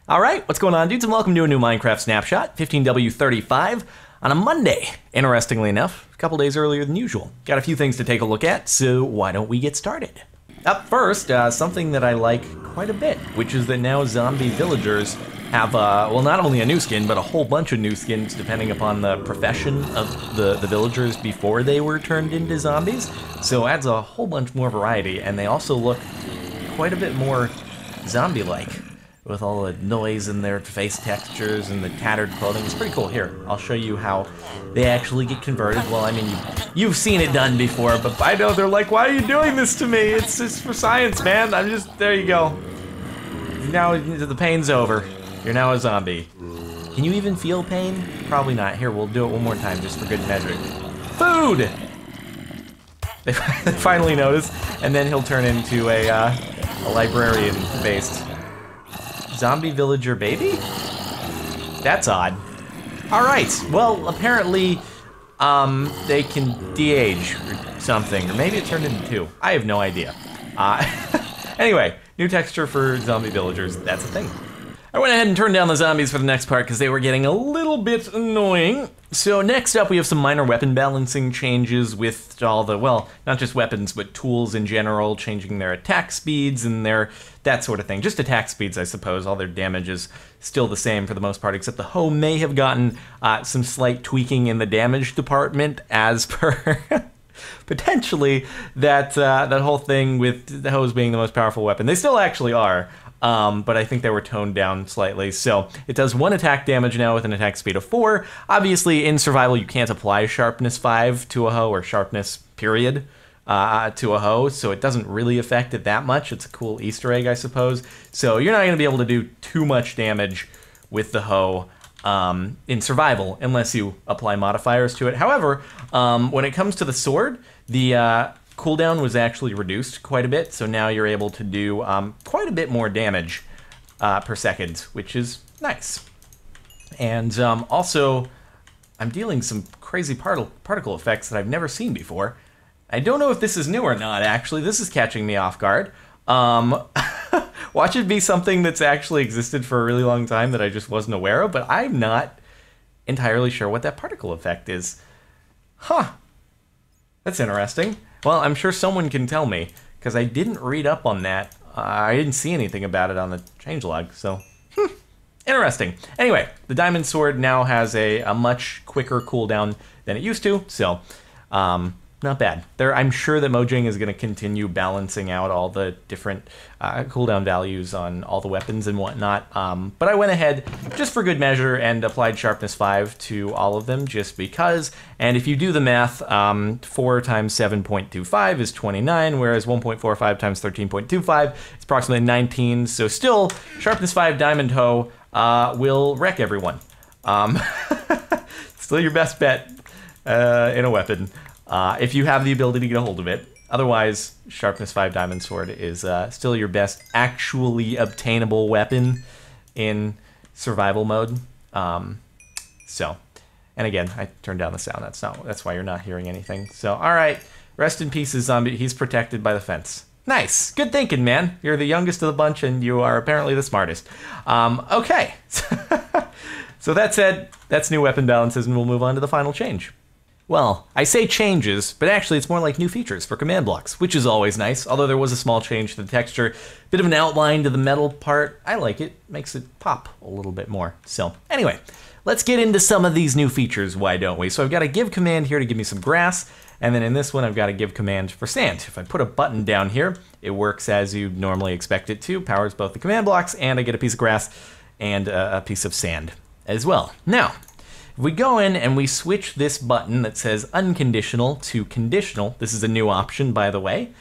Alright, what's going on, dudes, and welcome to a new Minecraft Snapshot, 15W35, on a Monday, interestingly enough, a couple days earlier than usual. Got a few things to take a look at, so why don't we get started? Up first, something that I like quite a bit, which is that now zombie villagers have, well, not only a new skin, but a whole bunch of new skins depending upon the profession of the villagers before they were turned into zombies. So it adds a whole bunch more variety, and they also look quite a bit more zombie-like, with all the noise in their face textures and the tattered clothing. It's pretty cool. Here, I'll show you how they actually get converted. Well, I mean, you've seen it done before, but I know they're like, why are you doing this to me? It's just for science, man. I'm just, there you go. Now the pain's over. You're now a zombie. Can you even feel pain? Probably not. Here, we'll do it one more time just for good measure. Food! They finally notice, and then he'll turn into a librarian-based zombie villager baby? That's odd. Alright, well, apparently, they can de-age or something, or maybe it turned into two. I have no idea. Anyway, new texture for zombie villagers, that's a thing. I went ahead and turned down the zombies for the next part because they were getting a little bit annoying. So next up we have some minor weapon balancing changes with all the, well, not just weapons, but tools in general, changing their attack speeds and their, that sort of thing. Just attack speeds, I suppose. All their damage is still the same for the most part, except the hoe may have gotten some slight tweaking in the damage department as per potentially that whole thing with the hoes being the most powerful weapon. They still actually are. But I think they were toned down slightly. So it does 1 attack damage now with an attack speed of 4. Obviously, in survival, you can't apply sharpness 5 to a hoe, or sharpness period to a hoe, so it doesn't really affect it that much. It's a cool Easter egg, I suppose. So you're not going to be able to do too much damage with the hoe in survival unless you apply modifiers to it. However, when it comes to the sword, the cooldown was actually reduced quite a bit, so now you're able to do quite a bit more damage per second, which is nice. And also, I'm dealing some crazy particle effects that I've never seen before. I don't know if this is new or not, actually. This is catching me off guard. Watch it be something that's actually existed for a really long time that I just wasn't aware of, but I'm not entirely sure what that particle effect is. Huh. That's interesting. Well, I'm sure someone can tell me, because I didn't read up on that. I didn't see anything about it on the changelog, so interesting. Anyway, the diamond sword now has a much quicker cooldown than it used to, so not bad. I'm sure that Mojang is going to continue balancing out all the different cooldown values on all the weapons and whatnot, but I went ahead just for good measure and applied sharpness 5 to all of them just because, and if you do the math, 4 times 7.25 is 29, whereas 1.45 times 13.25 is approximately 19, so still, sharpness 5 diamond hoe will wreck everyone. Still your best bet in a weapon. If you have the ability to get a hold of it. Otherwise, sharpness 5 diamond sword is still your best actually obtainable weapon in survival mode. So, and again, I turned down the sound. That's why you're not hearing anything. So, all right, rest in peace, zombie. He's protected by the fence. Nice, good thinking, man. You're the youngest of the bunch, and you are apparently the smartest. Okay, so that said, that's new weapon balances, and we'll move on to the final change. Well, I say changes, but actually it's more like new features for command blocks, which is always nice, although there was a small change to the texture, bit of an outline to the metal part. I like it, makes it pop a little bit more. So anyway, let's get into some of these new features, why don't we? So I've got a give command here to give me some grass, and then in this one I've got a give command for sand. If I put a button down here, it works as you normally expect it to, powers both the command blocks, and I get a piece of grass and a piece of sand as well. Now, if we go in and we switch this button that says unconditional to conditional, this is a new option, by the way,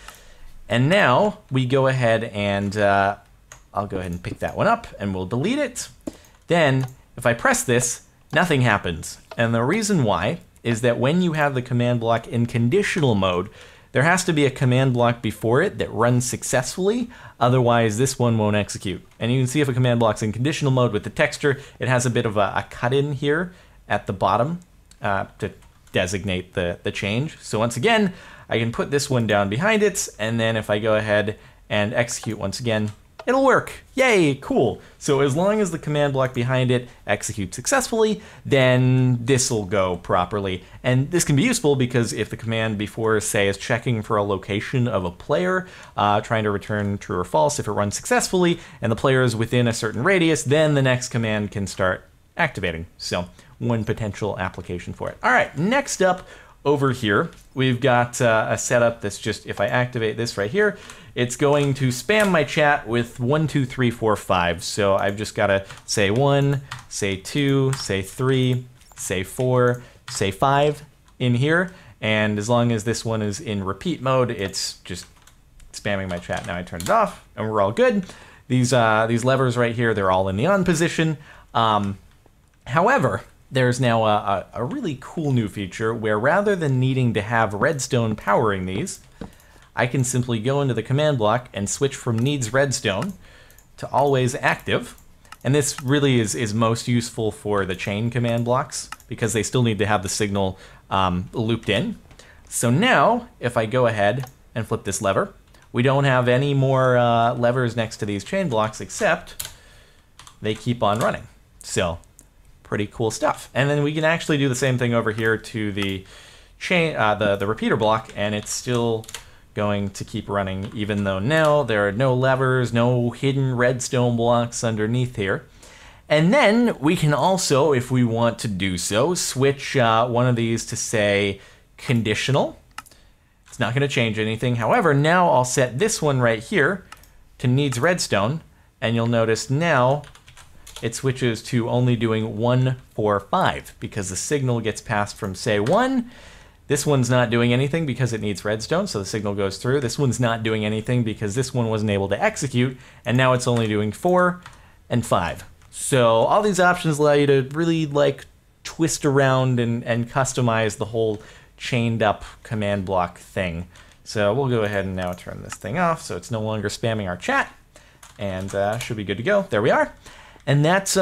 and now we go ahead and I'll go ahead and pick that one up and we'll delete it. Then if I press this, nothing happens. And the reason why is that when you have the command block in conditional mode, there has to be a command block before it that runs successfully, otherwise this one won't execute. And you can see if a command block's in conditional mode with the texture, it has a bit of a cut in here at the bottom to designate the change. So once again, I can put this one down behind it, and then if I go ahead and execute once again, it'll work. Yay, cool. So as long as the command block behind it executes successfully, then this will go properly. And this can be useful because if the command before, say, is checking for a location of a player, trying to return true or false, if it runs successfully and the player is within a certain radius, then the next command can start activating. So one potential application for it. All right, next up over here, we've got a setup that's just, if I activate this right here, it's going to spam my chat with 1, 2, 3, 4, 5. So I've just got to say 1, say 2, say 3, say 4, say 5 in here. And as long as this one is in repeat mode, it's just spamming my chat. Now I turn it off and we're all good. These levers right here, they're all in the on position. However, there's now a really cool new feature where rather than needing to have redstone powering these, I can simply go into the command block and switch from needs redstone to always active. And this really is most useful for the chain command blocks because they still need to have the signal looped in. So now, if I go ahead and flip this lever, we don't have any more levers next to these chain blocks except they keep on running. So pretty cool stuff. And then we can actually do the same thing over here to the chain, the repeater block, and it's still going to keep running even though now there are no levers, no hidden redstone blocks underneath here. And then we can also, if we want to do so, switch one of these to say conditional. It's not going to change anything. However, now I'll set this one right here to needs redstone, and you'll notice now it switches to only doing 1, 4, 5 because the signal gets passed from say 1. This one's not doing anything because it needs redstone, so the signal goes through. This one's not doing anything because this one wasn't able to execute, and now it's only doing 4 and 5. So all these options allow you to really like twist around and customize the whole chained up command block thing. So we'll go ahead and now turn this thing off so it's no longer spamming our chat, and should be good to go. There we are. And that's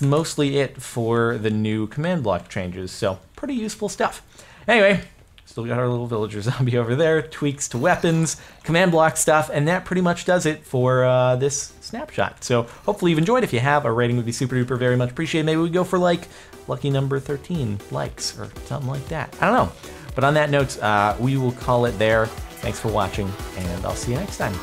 mostly it for the new command block changes, so pretty useful stuff. Anyway, still got our little villager zombie over there, tweaks to weapons, command block stuff, and that pretty much does it for this snapshot. So hopefully you've enjoyed. If you have, a rating would be super duper very much appreciated. Maybe we go for like lucky number 13 likes or something like that. I don't know. But on that note, we will call it there. Thanks for watching, and I'll see you next time.